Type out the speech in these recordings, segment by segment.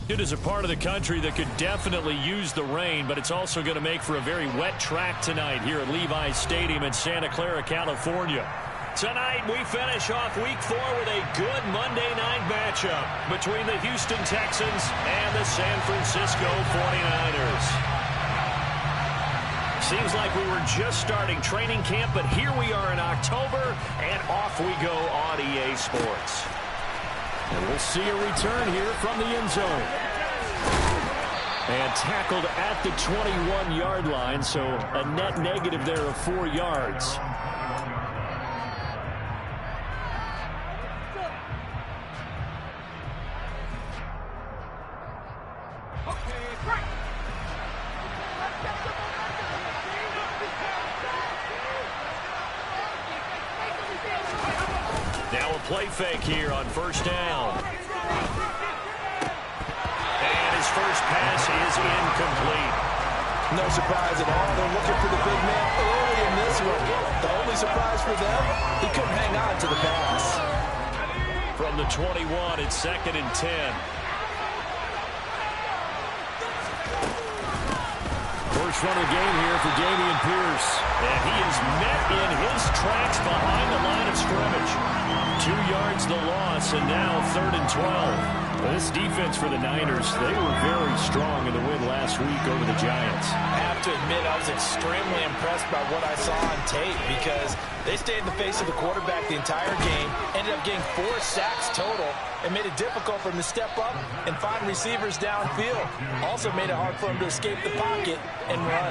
It is a part of the country that could definitely use the rain, but it's also going to make for a very wet track tonight here at Levi's Stadium in Santa Clara, California. Tonight, we finish off Week 4 with a good Monday night matchup between the Houston Texans and the San Francisco 49ers. Seems like we were just starting training camp, but here we are in October, and off we go on EA Sports. And we'll see a return here from the end zone. And tackled at the 21-yard line, so a net negative there of 4 yards. Now a play fake here on first down. And his first pass is incomplete. No surprise at all. They're looking for the big man early in this one. The only surprise for them, he couldn't hang on to the pass. From the 21, it's 2nd and 10. First run of the game here for Dameon Pierce. And he is met in his tracks behind the line of scrimmage. 2 yards the loss, and now 3rd and 12. Well, this defense for the Niners, they were very strong in the win last week over the Giants. I have to admit, I was extremely impressed by what I saw on tape because they stayed in the face of the quarterback the entire game, ended up getting 4 sacks total, and made it difficult for him to step up and find receivers downfield. Also made it hard for him to escape the pocket and run.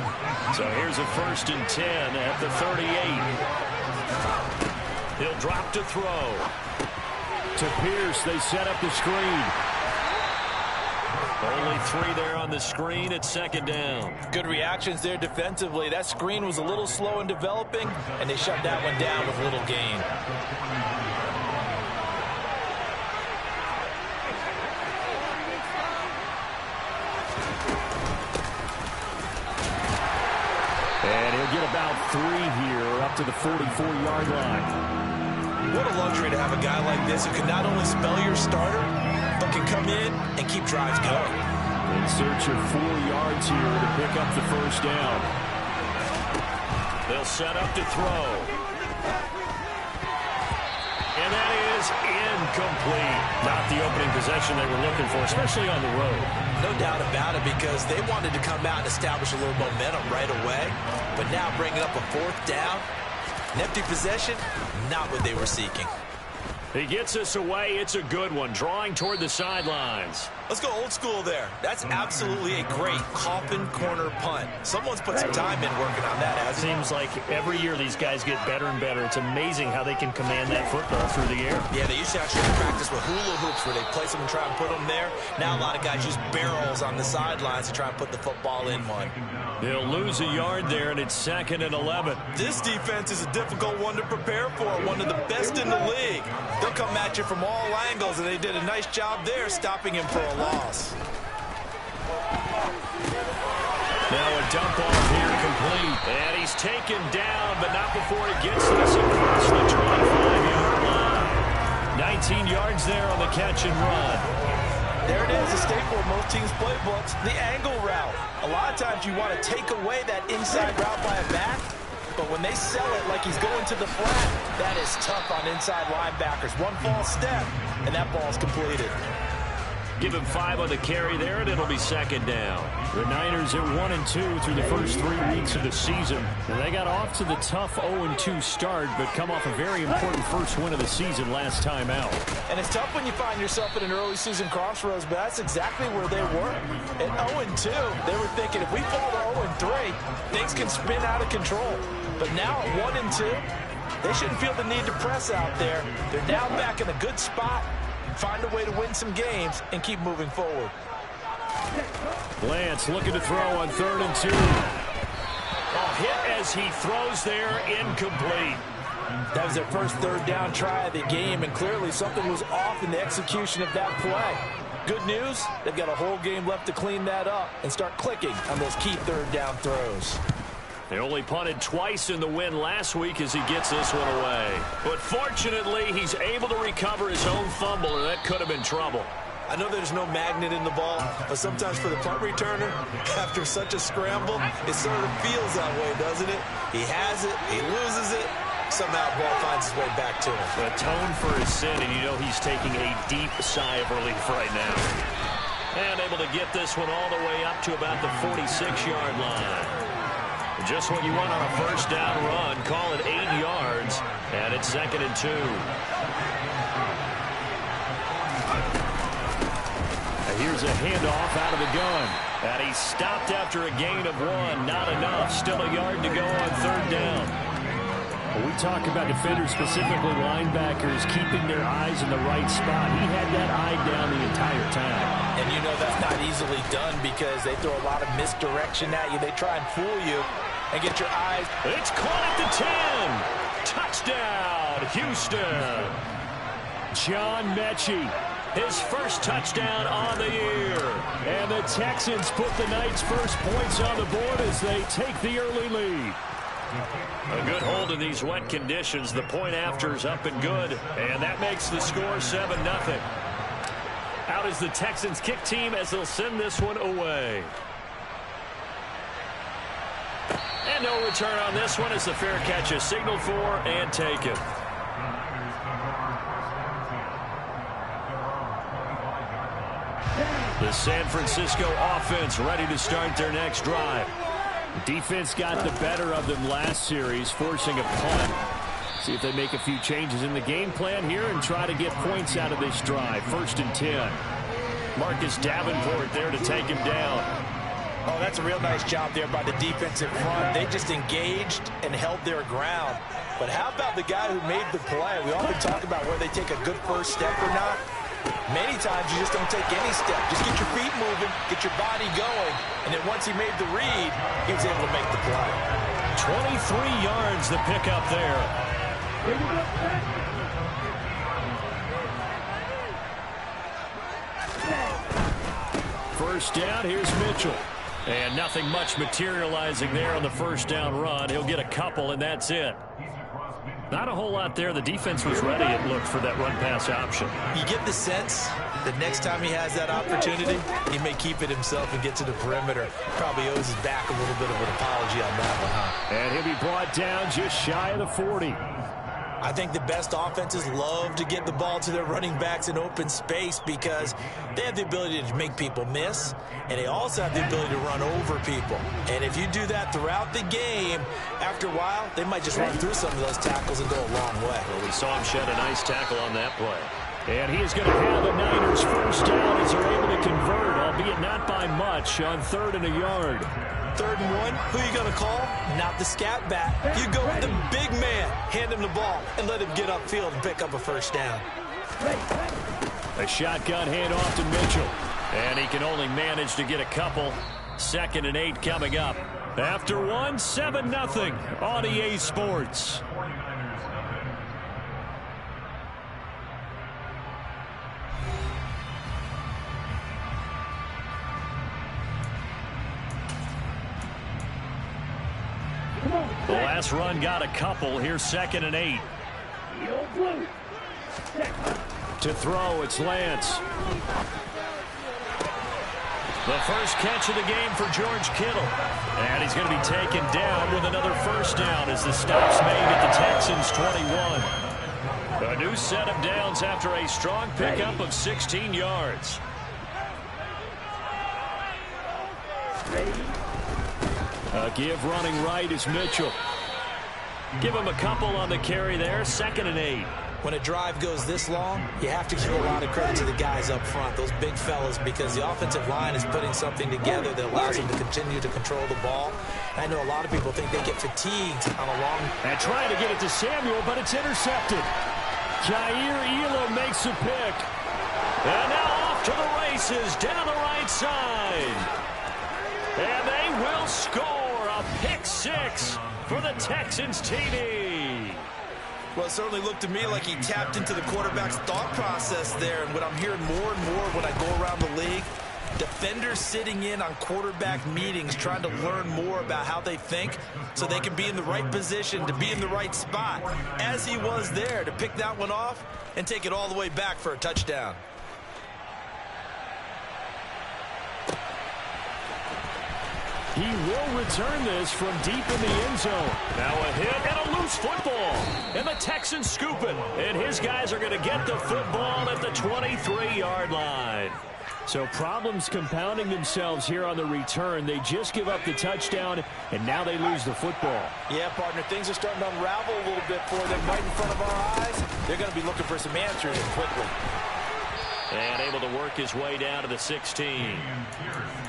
So here's a 1st and 10 at the 38. He'll drop to throw. To Pierce, they set up the screen. Only 3 there on the screen at 2nd down. Good reactions there defensively. That screen was a little slow in developing, and they shut that one down with little gain. And he'll get about 3 here up to the 44-yard line. What a luxury to have a guy like this who can not only spell your starter, but can come in and keep drives going. In search of 4 yards here to pick up the first down. They'll set up to throw. And that is incomplete. Not the opening possession they were looking for, especially on the road. No doubt about it, because they wanted to come out and establish a little momentum right away. But now bringing up a 4th down, an empty possession, not what they were seeking. He gets us away. It's a good one, drawing toward the sidelines. Let's go old school there. That's absolutely a great coffin corner punt. Someone's put some time in working on that, hasn't it? Seems like every year these guys get better and better. It's amazing how they can command that football through the air. Yeah, they used to actually practice with hula hoops where they place them and try and put them there. Now a lot of guys use barrels on the sidelines to try and put the football in one. They'll lose a yard there, and it's 2nd and 11. This defense is a difficult one to prepare for, one of the best in the league. They'll come at you from all angles, and they did a nice job there stopping him for a loss. Now a dump off here complete. And he's taken down, but not before he gets this across the 25-yard line. 19 yards there on the catch and run. There it is, a staple of most teams' playbooks, the angle route. A lot of times you want to take away that inside route by a back, but when they sell it like he's going to the flat, that is tough on inside linebackers. One false step, and that ball's completed. Give him 5 on the carry there, and it'll be 2nd down. The Niners at 1-2 through the first 3 weeks of the season. And they got off to the tough 0-2 start, but come off a very important first win of the season last time out. And it's tough when you find yourself at an early season crossroads, but that's exactly where they were. At 0-2, they were thinking if we fall to 0-3, things can spin out of control. But now at 1-2, they shouldn't feel the need to press out there. They're now back in a good spot. Find a way to win some games and keep moving forward. Lance looking to throw on 3rd and 2. Hit as he throws there, incomplete. That was their first 3rd down try of the game, and clearly something was off in the execution of that play. Good news, they've got a whole game left to clean that up and start clicking on those key 3rd down throws. They only punted twice in the win last week as he gets this one away. But fortunately, he's able to recover his own fumble, and that could have been trouble. I know there's no magnet in the ball, but sometimes for the punt returner, after such a scramble, it sort of feels that way, doesn't it? He has it, he loses it, somehow the ball finds its way back to him. A tone for his sin, and you know he's taking a deep sigh of relief right now. And able to get this one all the way up to about the 46-yard line. Just what you want on a first down run. Call it 8 yards, and it's 2nd and 2. Here's a handoff out of the gun. And he's stopped after a gain of 1. Not enough. Still a yard to go on 3rd down. We talk about defenders, specifically linebackers, keeping their eyes in the right spot. He had that eye down the entire time. And you know that's not easily done because they throw a lot of misdirection at you. They try and fool you and get your eyes. It's caught at the 10. Touchdown, Houston. John Mechie. His first touchdown on the year. And the Texans put the Knights' first points on the board as they take the early lead. A good hold in these wet conditions. The point after is up and good. And that makes the score 7-0. Out is the Texans kick team as they'll send this one away. And no return on this one as the fair catch is signaled for and taken. The San Francisco offense ready to start their next drive. Defense got the better of them last series, forcing a punt. See if they make a few changes in the game plan here and try to get points out of this drive. 1st and 10. Marcus Davenport there to take him down. Oh, that's a real nice job there by the defense in front. They just engaged and held their ground. But how about the guy who made the play? We often talk about where they take a good first step or not. Many times you just don't take any step. Just get your feet moving, get your body going, and then once he made the read, he was able to make the play. 23 yards the pickup there. First down, here's Mitchell. And nothing much materializing there on the first down run. He'll get a couple, and that's it. Not a whole lot there. The defense was ready, it looked, for that run-pass option. You get the sense that next time he has that opportunity, he may keep it himself and get to the perimeter. Probably owes his back a little bit of an apology on that one, huh? And he'll be brought down just shy of the 40. I think the best offenses love to get the ball to their running backs in open space because they have the ability to make people miss, and they also have the ability to run over people. And if you do that throughout the game, after a while, they might just run through some of those tackles and go a long way. Well, we saw him shed a nice tackle on that play. And he is going to have the Niners first down as they're able to convert, albeit not by much, on 3rd and a yard. 3rd and 1, who you going to call? Not the scat back. You go with the big man, hand him the ball, and let him get upfield and pick up a first down. A shotgun handoff to Mitchell. And he can only manage to get a couple. 2nd and 8 coming up. After 1, 7-0 on EA Sports. The last run got a couple. Here's 2nd and 8. To throw, it's Lance. The first catch of the game for George Kittle. And he's going to be taken down with another first down as the stop's made at the Texans' 21. A new set of downs after a strong pickup of 16 yards. A give running right is Mitchell. Give him a couple on the carry there. 2nd and 8. When a drive goes this long, you have to give a lot of credit to the guys up front, those big fellas, because the offensive line is putting something together that allows them to continue to control the ball. I know a lot of people think they get fatigued on a long... And trying to get it to Samuel, but it's intercepted. Jair Elam makes a pick. And now off to the races down the right side. And they will score a pick 6 for the Texans TD. Well, it certainly looked to me like he tapped into the quarterback's thought process there. And what I'm hearing more and more when I go around the league, defenders sitting in on quarterback meetings trying to learn more about how they think so they can be in the right position to be in the right spot, as he was there to pick that one off and take it all the way back for a touchdown. He will return this from deep in the end zone. Now a hit and a loose football. And the Texans scoop it. And his guys are going to get the football at the 23-yard line. So problems compounding themselves here on the return. They just give up the touchdown, and now they lose the football. Yeah, partner, things are starting to unravel a little bit for them right in front of our eyes. They're going to be looking for some answers quickly. And able to work his way down to the 16.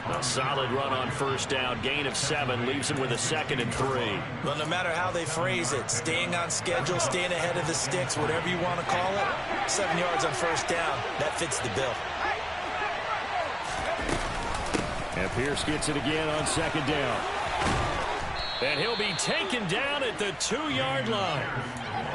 A solid run on first down. Gain of 7 leaves him with a 2nd and 3. Well, no matter how they phrase it, staying on schedule, staying ahead of the sticks, whatever you want to call it, 7 yards on first down, that fits the bill. And Pierce gets it again on 2nd down. And he'll be taken down at the 2-yard line.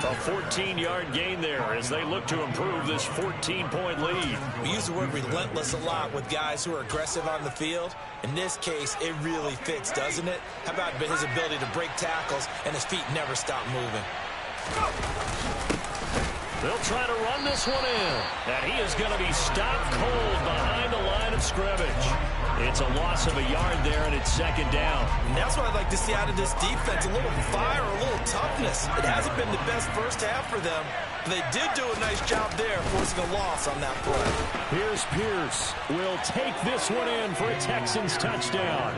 A 14-yard gain there as they look to improve this 14-point lead. We use the word relentless a lot with guys who are aggressive on the field. In this case, it really fits, doesn't it? How about his ability to break tackles and his feet never stop moving? They'll try to run this one in. And he is going to be stopped cold behind the line of scrimmage. It's a loss of a yard there, and it's 2nd down. And that's what I'd like to see out of this defense, a little fire, a little toughness. It hasn't been the best first half for them, but they did do a nice job there, forcing a loss on that play. Here's Pierce. Will take this one in for a Texans touchdown.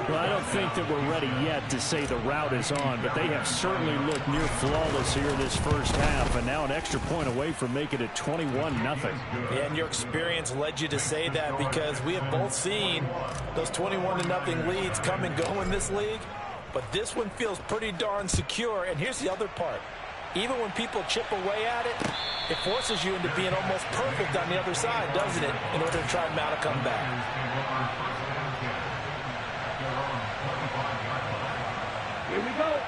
Well, I don't think that we're ready yet to say the route is on, but they have certainly looked near flawless here this first half, and now an extra point away from making it 21-0. And your experience led you to say that because we have both seen those 21-0 leads come and go in this league, but this one feels pretty darn secure. And here's the other part. Even when people chip away at it, it forces you into being almost perfect on the other side, doesn't it, in order to try and mount a comeback.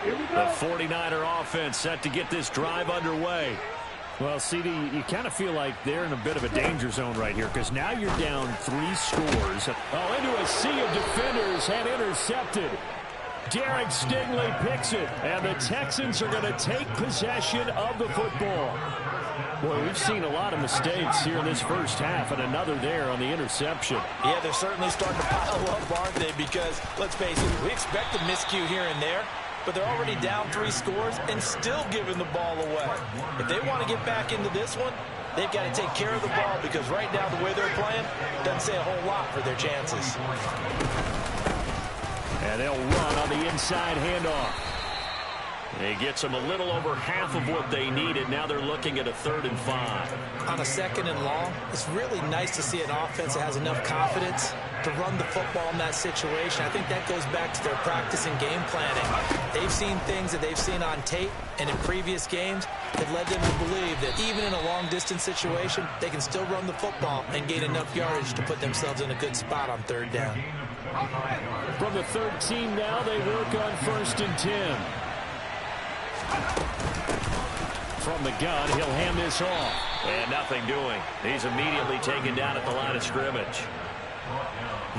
The 49er offense set to get this drive underway. Well, CD, you kind of feel like they're in a bit of a danger zone right here because now you're down 3 scores. Oh, into a sea of defenders and intercepted. Derek Stingley picks it, and the Texans are going to take possession of the football. Boy, we've seen a lot of mistakes here in this first half, and another there on the interception. Yeah, they're certainly starting to pile up, aren't they? Because, let's face it, we expect a miscue here and there, but they're already down 3 scores and still giving the ball away. If they want to get back into this one, they've got to take care of the ball because right now the way they're playing doesn't say a whole lot for their chances. And they'll run on the inside handoff. He gets them a little over half of what they needed. Now they're looking at a 3rd and 5. On a 2nd and long, it's really nice to see an offense that has enough confidence to run the football in that situation. I think that goes back to their practice and game planning. They've seen things that they've seen on tape and in previous games that led them to believe that even in a long-distance situation, they can still run the football and gain enough yardage to put themselves in a good spot on 3rd down. From the 13 now, they work on 1st and 10. From the gun, he'll hand this off. And nothing doing. He's immediately taken down at the line of scrimmage.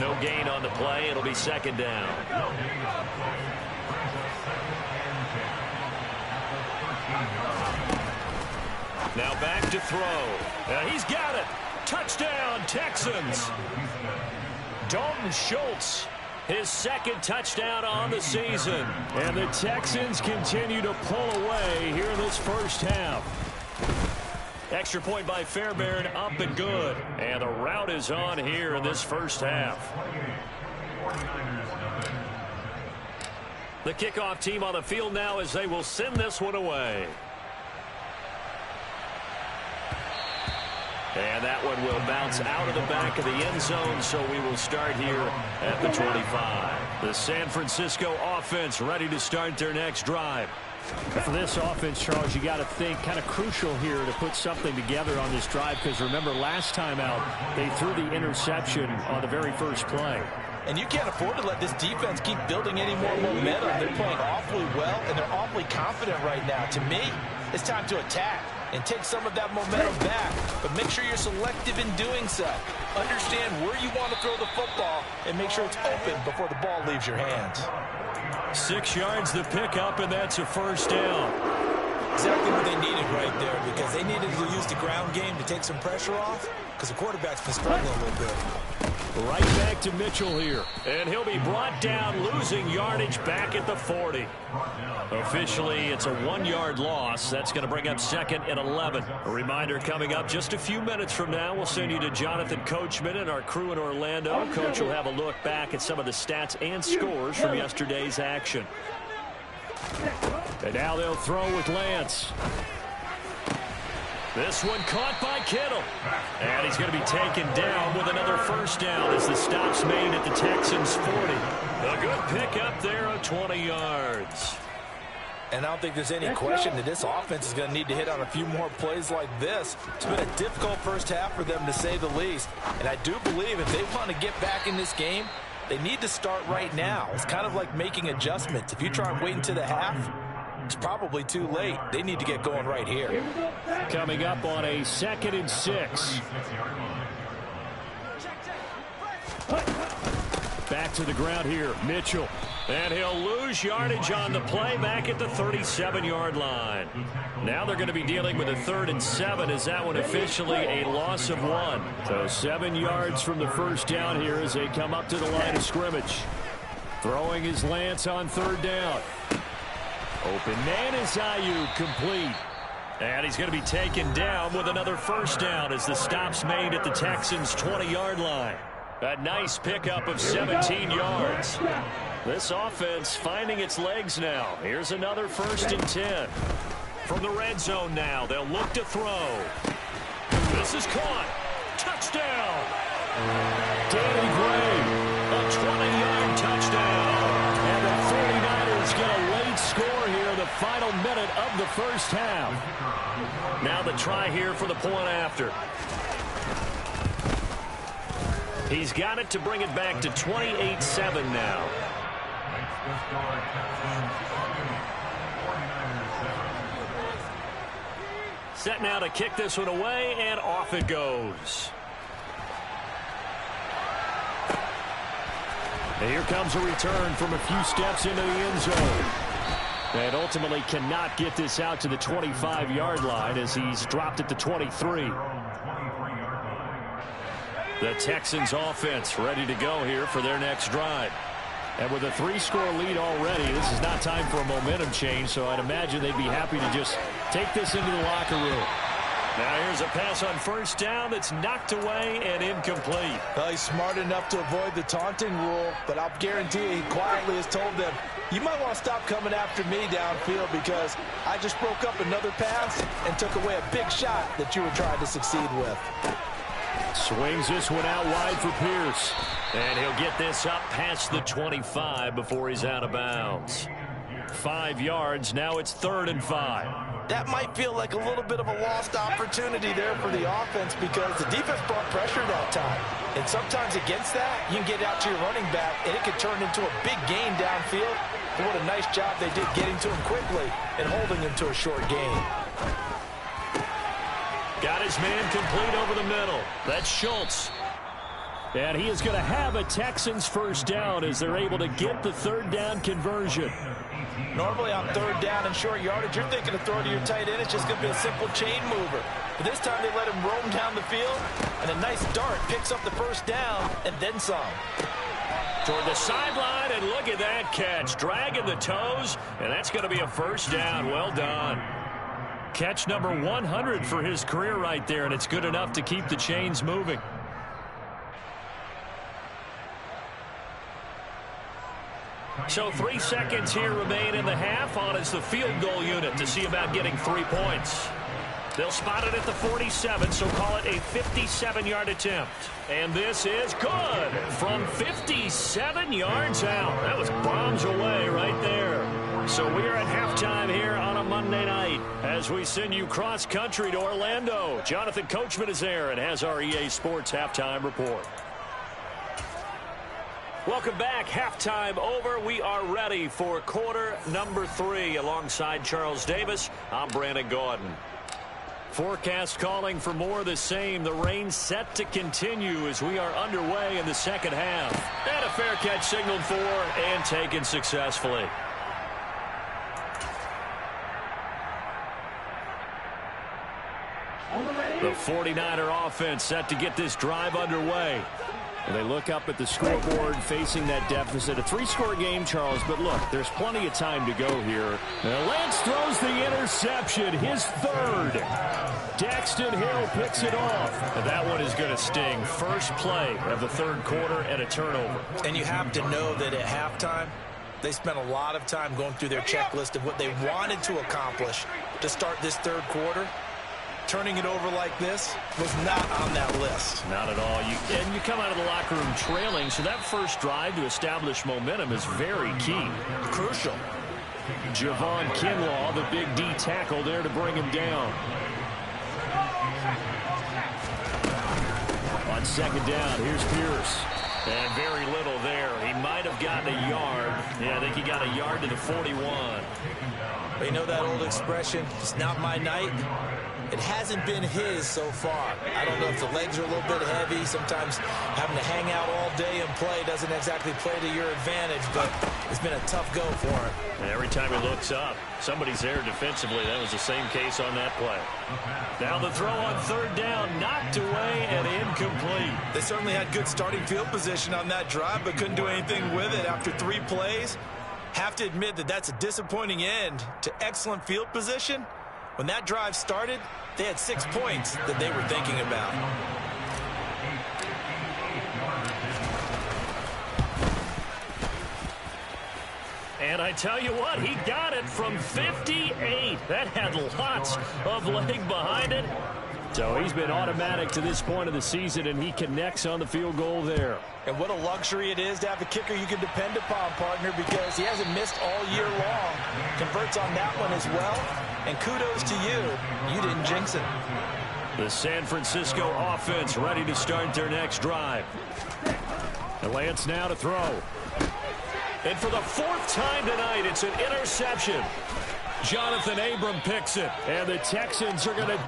No gain on the play. It'll be 2nd down. Now back to throw. He's got it. Touchdown, Texans. Dalton Schultz, his 2nd touchdown on the season. And the Texans continue to pull away here in this first half. Extra point by Fairbairn, up and good. And the route is on here in this first half. The kickoff team on the field now as they will send this one away. And that one will bounce out of the back of the end zone, so we will start here at the 25. The San Francisco offense ready to start their next drive. For this offense, Charles, you got to think kind of crucial here to put something together on this drive because remember last time out, they threw the interception on the very first play. And you can't afford to let this defense keep building any more momentum. They're playing awfully well, and they're awfully confident right now. To me, it's time to attack and take some of that momentum back. But make sure you're selective in doing so. Understand where you want to throw the football and make sure it's open before the ball leaves your hands. 6 yards the pickup, and that's a 1st down. Exactly what they needed right there because they needed to use the ground game to take some pressure off because the quarterback's been struggling a little bit. Right back to Mitchell here. And he'll be brought down, losing yardage back at the 40. Officially, it's a 1-yard loss. That's going to bring up 2nd and 11. A reminder coming up just a few minutes from now. We'll send you to Jonathan Coachman and our crew in Orlando. Coach will have a look back at some of the stats and scores from yesterday's action. And now they'll throw with Lance. This one caught by Kittle. And he's going to be taken down with another first down as the stop's made at the Texans' 40. A good pickup there of 20 yards. And I don't think there's any question that this offense is going to need to hit on a few more plays like this. It's been a difficult first half for them, to say the least. And I do believe if they want to get back in this game, they need to start right now. It's kind of like making adjustments. If you try and wait until the half, it's probably too late. They need to get going right here. Coming up on a 2nd and 6. Back to the ground here, Mitchell. And he'll lose yardage on the play back at the 37-yard line. Now they're going to be dealing with a 3rd and 7. Is that one officially a loss of 1? So 7 yards from the first down here as they come up to the line of scrimmage. Throwing his Lance on 3rd down. Open man is Ayuk, complete. And he's going to be taken down with another first down as the stop's made at the Texans' 20-yard line. A nice pickup of 17 yards. This offense finding its legs now. Here's another 1st and 10. From the red zone now, they'll look to throw. This is caught. Touchdown. Danny Gray, a 20-yard touchdown. And the 49ers get a late score here in the final minute of the first half. Now the try here for the point after. He's got it to bring it back to 28-7 now. Set now to kick this one away, and off it goes. And here comes a return from a few steps into the end zone. And ultimately cannot get this out to the 25-yard line as he's dropped at the 23. The Texans offense ready to go here for their next drive. And with a 3-score lead already, this is not time for a momentum change, so I'd imagine they'd be happy to just take this into the locker room. Now here's a pass on first down that's knocked away and incomplete. Well, he's smart enough to avoid the taunting rule, but I'll guarantee you he quietly has told them, you might want to stop coming after me downfield because I just broke up another pass and took away a big shot that you were trying to succeed with. Swings this one out wide for Pierce. And he'll get this up past the 25 before he's out of bounds. 5 yards, now it's 3rd and 5. That might feel like a little bit of a lost opportunity there for the offense because the defense brought pressure that time. And sometimes against that, you can get out to your running back, and it could turn into a big gain downfield. But what a nice job they did getting to him quickly and holding him to a short gain. Got his man complete over the middle. That's Schultz. And he is going to have a Texans first down as they're able to get the 3rd down conversion. Normally on 3rd down and short yardage, you're thinking of throwing to your tight end. It's just going to be a simple chain mover. But this time they let him roam down the field, and a nice dart picks up the first down and then some. Toward the sideline, and look at that catch. Dragging the toes, and that's going to be a first down. Well done. Catch number 100 for his career right there, and it's good enough to keep the chains moving. So 3 seconds here remain in the half on as the field goal unit to see about getting 3 points. They'll spot it at the 47, so call it a 57-yard attempt. And this is good from 57 yards out. That was bombs away right there. So we are at halftime here on a Monday night as we send you cross-country to Orlando. Jonathan Coachman is there and has our EA Sports halftime report. Welcome back. Halftime over. We are ready for quarter number 3. Alongside Charles Davis, I'm Brandon Gaudin. Forecast calling for more of the same. The rain set to continue as we are underway in the second half. And a fair catch signaled for and taken successfully. The 49er offense set to get this drive underway. They look up at the scoreboard facing that deficit. A 3-score game, Charles, but look, there's plenty of time to go here. Now Lance throws the interception, his third. Daxton Hill picks it off. And that one is going to sting. First play of the third quarter and a turnover. And you have to know that at halftime, they spent a lot of time going through their checklist of what they wanted to accomplish to start this third quarter. Turning it over like this was not on that list. Not at all. And you come out of the locker room trailing, so that first drive to establish momentum is very key. Crucial. Javon Kinlaw, the big D tackle there to bring him down. On second down, here's Pierce. And very little there. He might have gotten a yard. Yeah, I think he got a yard to the 41. You know that old expression, it's not my night? It hasn't been his so far. I don't know if the legs are a little bit heavy. Sometimes having to hang out all day and play doesn't exactly play to your advantage, but it's been a tough go for him. And every time he looks up, somebody's there defensively. That was the same case on that play. Now the throw on third down, knocked away and incomplete. They certainly had good starting field position on that drive, but couldn't do anything with it after 3 plays. Have to admit that that's a disappointing end to excellent field position. When that drive started, they had 6 points that they were thinking about. And I tell you what, he got it from 58. That had lots of leg behind it. So he's been automatic to this point of the season, and he connects on the field goal there. And what a luxury it is to have a kicker you can depend upon, partner, because he hasn't missed all year long. Converts on that one as well. And kudos to you. You didn't jinx it. The San Francisco offense ready to start their next drive. And Lance now to throw. And for the 4th time tonight, it's an interception. Jonathan Abram picks it. And the Texans are going to